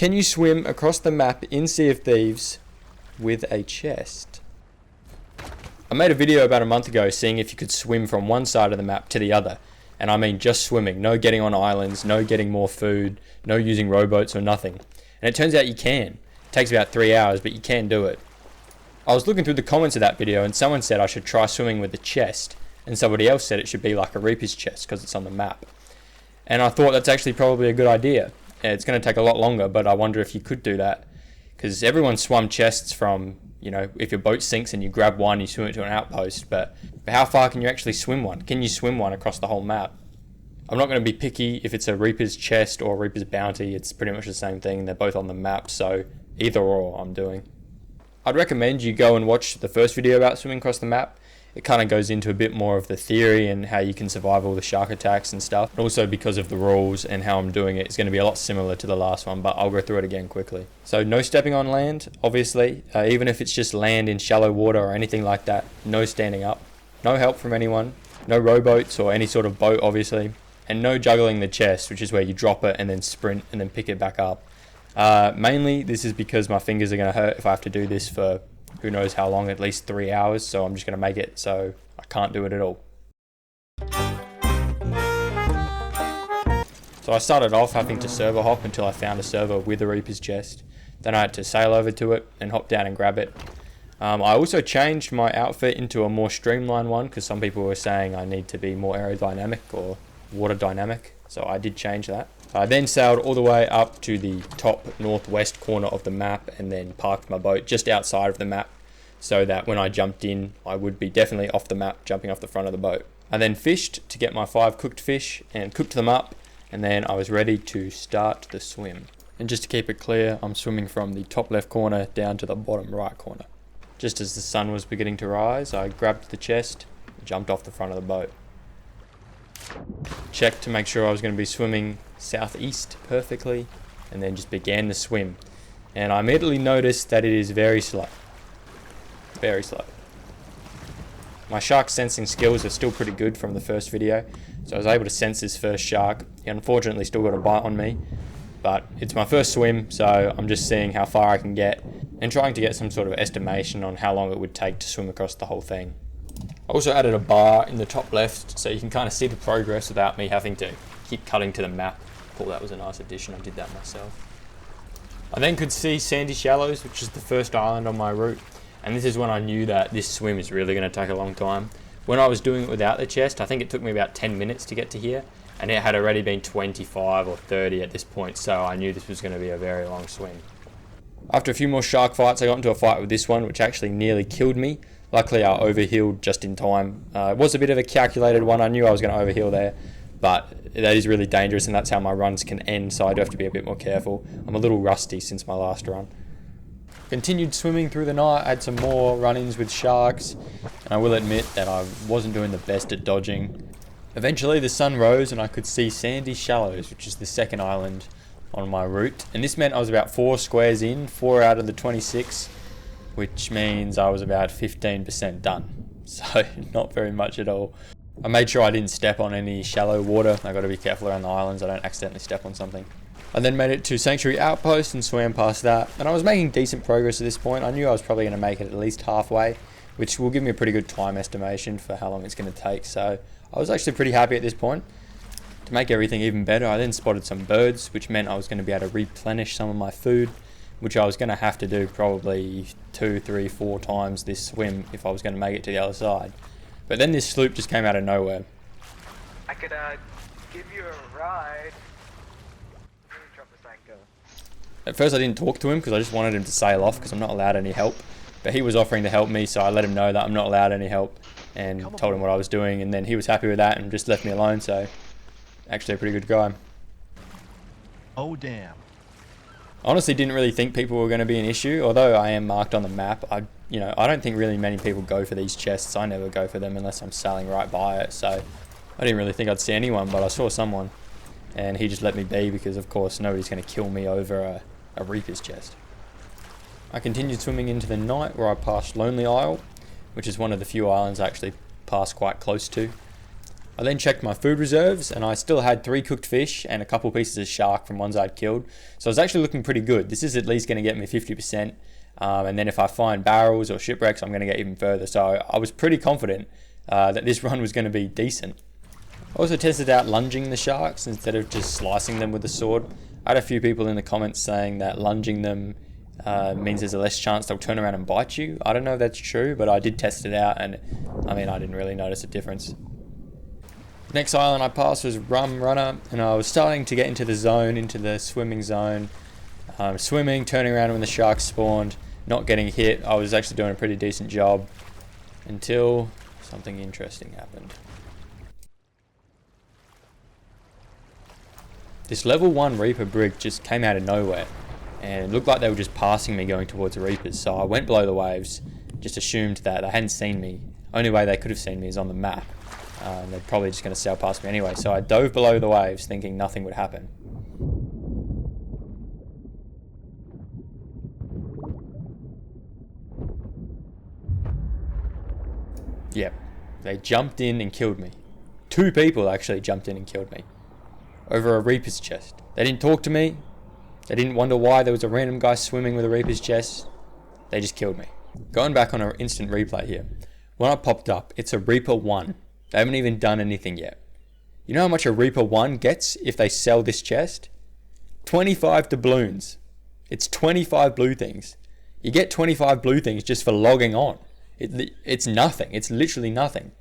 Can you swim across the map in Sea of Thieves with a chest? I made a video about a month ago seeing if you could swim from one side of the map to the other. And I mean just swimming, no getting on islands, no getting more food, no using rowboats or nothing. And it turns out you can. It takes about 3 hours, but you can do it. I was looking through the comments of that video and someone said I should try swimming with a chest. And somebody else said it should be like a Reaper's chest because it's on the map. And I thought that's actually probably a good idea. It's going to take a lot longer, but I wonder if you could do that. Because everyone swum chests from, if your boat sinks and you grab one, you swim it to an outpost. But how far can you actually swim one? Can you swim one across the whole map? I'm not going to be picky if it's a Reaper's chest or a Reaper's bounty. It's pretty much the same thing. They're both on the map, so either or I'm doing. I'd recommend you go and watch the first video about swimming across the map. It kind of goes into a bit more of the theory and how you can survive all the shark attacks and stuff. And also because of the rules and how I'm doing it, it's going to be a lot similar to the last one, but I'll go through it again quickly. So no stepping on land, obviously. Even if it's just land in shallow water or anything like that, no standing up. No help from anyone. No rowboats or any sort of boat, obviously. And no juggling the chest, which is where you drop it and then sprint and then pick it back up. Mainly, this is because my fingers are going to hurt if I have to do this for who knows how long, at least 3 hours, so I'm just going to make it so I can't do it at all. So I started off having to server hop until I found a server with a Reaper's chest. Then I had to sail over to it and hop down and grab it. I also changed my outfit into a more streamlined one because some people were saying I need to be more aerodynamic or water dynamic, so I did change that. I then sailed all the way up to the top northwest corner of the map and then parked my boat just outside of the map so that when I jumped in, I would be definitely off the map, jumping off the front of the boat. I then fished to get my 5 cooked fish and cooked them up, and then I was ready to start the swim. And just to keep it clear, I'm swimming from the top left corner down to the bottom right corner. Just as the sun was beginning to rise, I grabbed the chest and jumped off the front of the boat. Checked to make sure I was going to be swimming southeast perfectly, and then just began the swim. And I immediately noticed that it is very slow. Very slow. My shark sensing skills are still pretty good from the first video, so I was able to sense this first shark. He unfortunately still got a bite on me, but it's my first swim, so I'm just seeing how far I can get and trying to get some sort of estimation on how long it would take to swim across the whole thing. I also added a bar in the top left so you can kind of see the progress without me having to keep cutting to the map. Thought that was a nice addition, I did that myself. I then could see Sandy Shallows, which is the first island on my route, and this is when I knew that this swim is really going to take a long time. When I was doing it without the chest, I think it took me about 10 minutes to get to here, and it had already been 25 or 30 at this point, so I knew this was going to be a very long swim. After a few more shark fights, I got into a fight with this one, which actually nearly killed me. Luckily, I overhealed just in time. It was a bit of a calculated one. I knew I was going to overheal there, but that is really dangerous, and that's how my runs can end, so I do have to be a bit more careful. I'm a little rusty since my last run. Continued swimming through the night. I had some more run-ins with sharks, and I will admit that I wasn't doing the best at dodging. Eventually, the sun rose, and I could see Sandy Shallows, which is the second island on my route, and this meant I was about 4 squares in, 4 out of the 26, which means I was about 15% done, so not very much at all. I made sure I didn't step on any shallow water. I got to be careful around the islands, I don't accidentally step on something. I then made it to Sanctuary Outpost and swam past that, and I was making decent progress at this point. I knew I was probably going to make it at least halfway, which will give me a pretty good time estimation for how long it's going to take, so I was actually pretty happy at this point. To make everything even better, I then spotted some birds, which meant I was going to be able to replenish some of my food, which I was going to have to do probably 2, 3, 4 times this swim if I was going to make it to the other side. But then this sloop just came out of nowhere. I could give you a ride. Let me drop this anchor. At first I didn't talk to him because I just wanted him to sail off because I'm not allowed any help. But he was offering to help me, so I let him know that I'm not allowed any help and told him what I was doing, and then he was happy with that and just left me alone, so actually a pretty good guy. Oh damn. I honestly didn't really think people were going to be an issue, although I am marked on the map. I don't think really many people go for these chests. I never go for them unless I'm sailing right by it, so I didn't really think I'd see anyone, but I saw someone, and he just let me be because, of course, nobody's going to kill me over a Reaper's chest. I continued swimming into the night where I passed Lonely Isle, which is one of the few islands I actually passed quite close to. I then checked my food reserves and I still had 3 cooked fish and a couple pieces of shark from ones I'd killed. So I was actually looking pretty good. This is at least going to get me 50%. And then if I find barrels or shipwrecks, I'm going to get even further. So I was pretty confident that this run was going to be decent. I also tested out lunging the sharks instead of just slicing them with a sword. I had a few people in the comments saying that lunging them means there's a less chance they'll turn around and bite you. I don't know if that's true, but I did test it out and I mean, I didn't really notice a difference. Next island I passed was Rum Runner, and I was starting to get into the zone, into the swimming zone. Swimming, turning around when the sharks spawned, not getting hit. I was actually doing a pretty decent job until something interesting happened. This level 1 Reaper brig just came out of nowhere, and it looked like they were just passing me going towards the Reapers, so I went below the waves, just assumed that they hadn't seen me. Only way they could have seen me is on the map. They're probably just going to sail past me anyway, so I dove below the waves thinking nothing would happen. Yep, they jumped in and killed me. 2 people actually jumped in and killed me. Over a Reaper's chest. They didn't talk to me. They didn't wonder why there was a random guy swimming with a Reaper's chest. They just killed me. Going back on an instant replay here. When I popped up, it's a Reaper 1. They haven't even done anything yet. You know how much a Reaper 1 gets if they sell this chest? 25 doubloons. It's 25 blue things. You get 25 blue things just for logging on. It's nothing. It's literally nothing.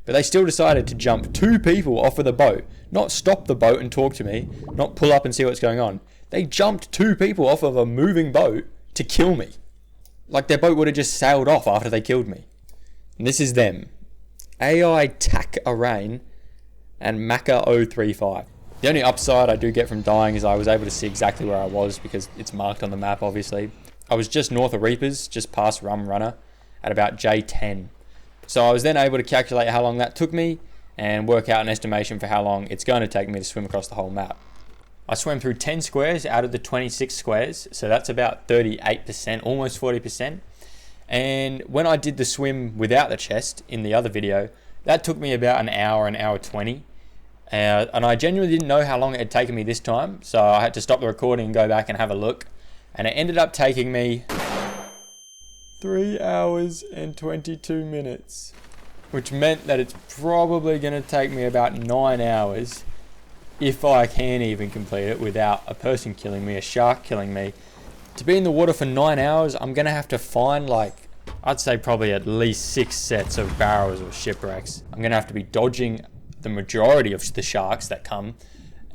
But they still decided to jump 2 people off of the boat. Not stop the boat and talk to me. Not pull up and see what's going on. They jumped 2 people off of a moving boat to kill me. Like their boat would have just sailed off after they killed me. And this is them. AI Tack Arain and Maka 035. The only upside I do get from dying is I was able to see exactly where I was because it's marked on the map, obviously. I was just north of Reapers, just past Rum Runner, at about J10. So I was then able to calculate how long that took me and work out an estimation for how long it's going to take me to swim across the whole map. I swam through 10 squares out of the 26 squares, so that's about 38%, almost 40%. And when I did the swim without the chest in the other video, that took me about an hour 20. And I genuinely didn't know how long it had taken me this time, so I had to stop the recording and go back and have a look. And it ended up taking me 3 hours and 22 minutes, which meant that it's probably going to take me about 9 hours if I can even complete it without a person killing me, a shark killing me. To be in the water for 9 hours, I'm going to have to find I'd say probably at least 6 sets of barrels or shipwrecks. I'm going to have to be dodging the majority of the sharks that come,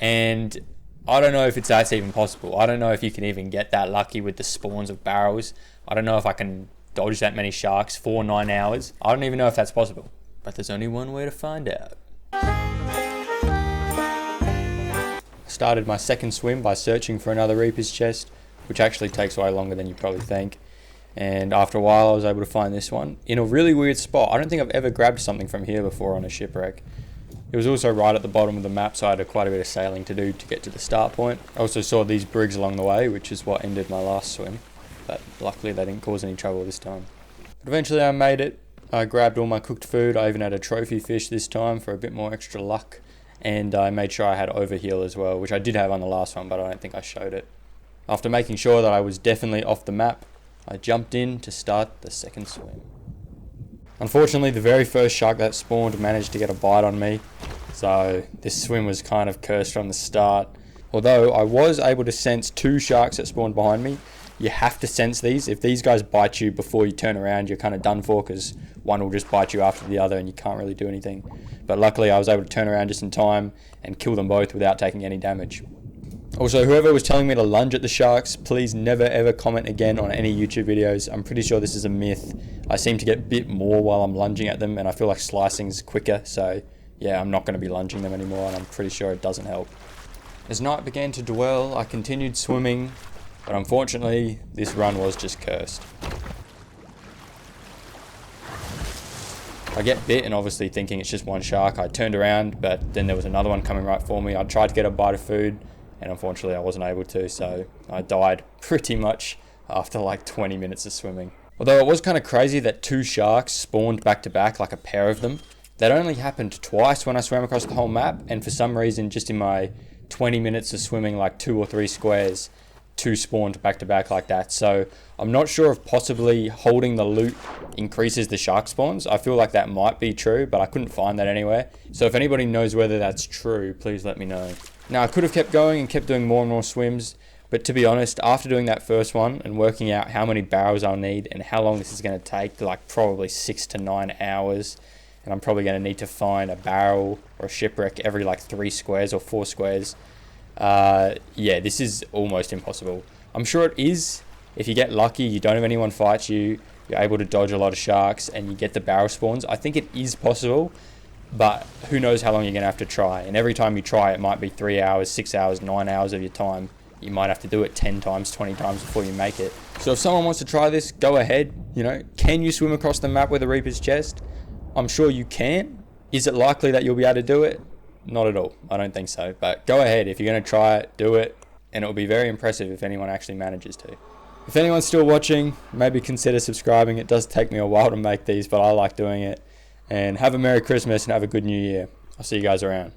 and I don't know if that's even possible. I don't know if you can even get that lucky with the spawns of barrels. I don't know if I can dodge that many sharks for 9 hours. I don't even know if that's possible, but there's only one way to find out. I started my second swim by searching for another Reaper's chest, which actually takes way longer than you probably think. And after a while I was able to find this one in a really weird spot. I don't think I've ever grabbed something from here before on a shipwreck. It was also right at the bottom of the map, so I had quite a bit of sailing to do to get to the start point. I also saw these brigs along the way, which is what ended my last swim, but luckily they didn't cause any trouble this time. But eventually I made it. I grabbed all my cooked food. I even had a trophy fish this time for a bit more extra luck, and I made sure I had overheal as well, which I did have on the last one, but I don't think I showed it. After making sure that I was definitely off the map, I jumped in to start the second swim. Unfortunately, the very first shark that spawned managed to get a bite on me, so this swim was kind of cursed from the start. Although I was able to sense 2 sharks that spawned behind me. You have to sense these. If these guys bite you before you turn around, you're kind of done for, because one will just bite you after the other and you can't really do anything. But luckily I was able to turn around just in time and kill them both without taking any damage. Also, whoever was telling me to lunge at the sharks, please never ever comment again on any YouTube videos. I'm pretty sure this is a myth. I seem to get bit more while I'm lunging at them, and I feel like slicing is quicker, so yeah, I'm not going to be lunging them anymore, and I'm pretty sure it doesn't help. As night began to dwell, I continued swimming, but unfortunately, this run was just cursed. I get bit, and obviously thinking it's just one shark, I turned around, but then there was another one coming right for me. I tried to get a bite of food, and unfortunately I wasn't able to, so I died pretty much after like 20 minutes of swimming. Although it was kind of crazy that 2 sharks spawned back to back, like a pair of them. that only happened twice when I swam across the whole map, and for some reason, just in my 20 minutes of swimming like 2 or 3 squares, 2 spawned back to back like that. So I'm not sure if possibly holding the loot increases the shark spawns. I feel like that might be true, but I couldn't find that anywhere. So if anybody knows whether that's true, please let me know. Now, I could have kept going and kept doing more and more swims, but to be honest, after doing that first one and working out how many barrels I'll need and how long this is going to take, like probably 6 to 9 hours, and I'm probably going to need to find a barrel or a shipwreck every like 3 squares or 4 squares. Yeah, this is almost impossible. I'm sure it is. If you get lucky, you don't have anyone fight you, you're able to dodge a lot of sharks, and you get the barrel spawns. I think it is possible, but who knows how long you're going to have to try. And every time you try, it might be 3 hours, 6 hours, 9 hours of your time. You might have to do it 10 times, 20 times before you make it. So if someone wants to try this, go ahead. You know, can you swim across the map with a Reaper's Chest? I'm sure you can. Is it likely that you'll be able to do it? Not at all. I don't think so. But go ahead. If you're going to try it, do it. And it'll be very impressive if anyone actually manages to. If anyone's still watching, maybe consider subscribing. It does take me a while to make these, but I like doing it. And have a Merry Christmas and have a good New Year. I'll see you guys around.